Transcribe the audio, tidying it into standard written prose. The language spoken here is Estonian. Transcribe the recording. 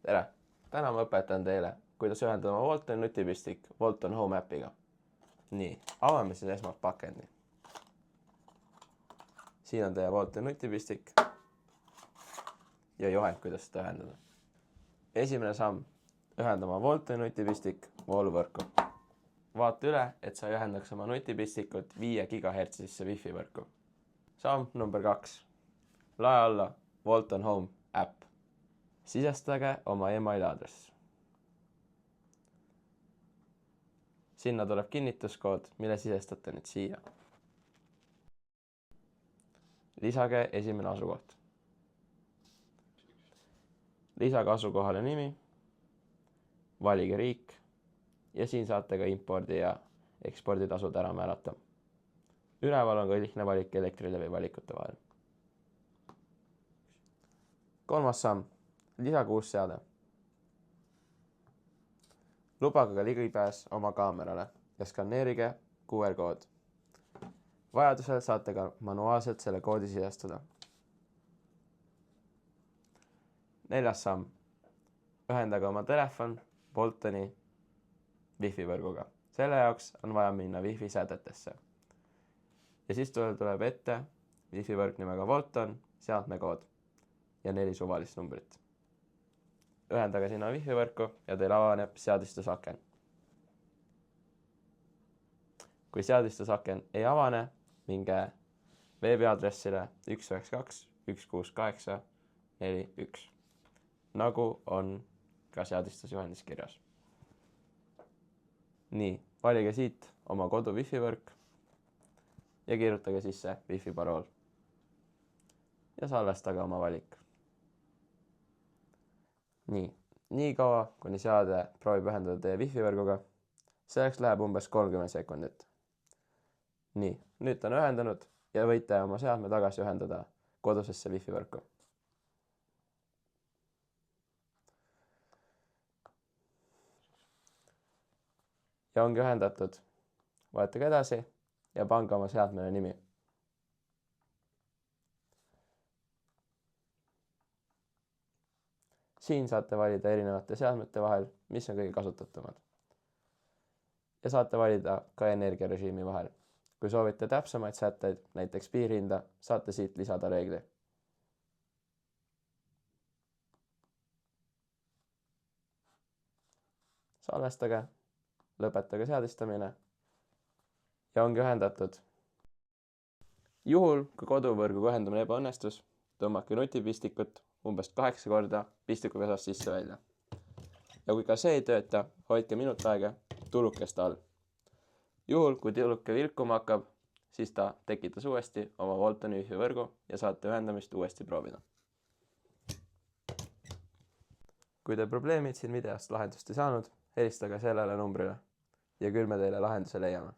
Tere! Täna ma õpetan teile, kuidas ühendada oma Waltoni nutipistik Walton Home äpiga. Nii, avame siis esmalt pakendi. Siin on teie Waltoni nutipistik ja juhend, kuidas seda ühendada. Esimene samm, ühenda oma Waltoni nutipistik vooluvõrku. Vaata üle, et sa ühendaks oma nutipistikut 5 GHz Wi-Fi võrku. Samm number 2. Lae alla Walton Home äpp. Sisestage oma emaili aadress. Sinna tuleb kinnituskood, mille sisestate nüüd siia. Lisage esimene asukoht. Lisage asukohale nimi, valige riik ja siin saate ka impordi ja eksporditasud ära määrata. Üleval on ka lihtne valik Elektrilevi valikute vahel. Kolmas samm, lisage uus seade. Lubage ka ligipääs oma kaamerale ja skanneerige QR-kood. Vajadusel saate ka manuaalselt selle koodi sisestada. Neljas samm, ühendage oma telefon Waltoni Wi-Fi võrguga. Selle jaoks on vaja minna Wi-Fi sätetesse. Ja siis tuleb ette Wi-Fi võrk nimega Walton, seadmekood ja 4 suvalist numbrit. Ühendage sinna Wi-Fi võrku ja teil avaneb seadistusaken. Kui seadistusaken ei avane, minge veebiaadressile 192.168.4.1, nagu on ka seadistusjuhendis kirjas. Nii, valige siit oma kodu Wi-Fi võrk ja kirjutage sisse Wi-Fi parool ja salvestage oma valik. Nii kaua, kuni seade proovib ühendada teie Wi-Fi võrguga, selleks läheb umbes 30 sekundit. Nii, nüüd ta on ühendanud ja võite oma seadme tagasi ühendada kodusesse Wi-Fi võrku. Ja ongi ühendatud. Vajutage edasi ja pange oma seadmele nimi. Siin saate valida erinevate seadmete vahel, mis on kõige kasutatumad. Ja saate valida ka energiarežiimi vahel. Kui soovite täpsemaid sätteid, näiteks piirhinda, saate siit lisada reegli. Salvestage, lõpetage seadistamine ja ongi ühendatud. Juhul, kui koduvõrguga ühendamine ebaõnnestus, tõmmake nutipistikut umbes 8 korda pistikupesast sisse välja. Ja kui ka see ei tööta, hoidke minut aega tulukest all. Juhul, kui tuluke vilkuma hakkab, siis ta tekitas uuesti oma Waltoni Wi-Fi võrgu ja saate ühendamist uuesti proovida. Kui te probleemid siin videost lahendust ei saanud, helistage sellele numbrile ja küll me teile lahenduse leiame.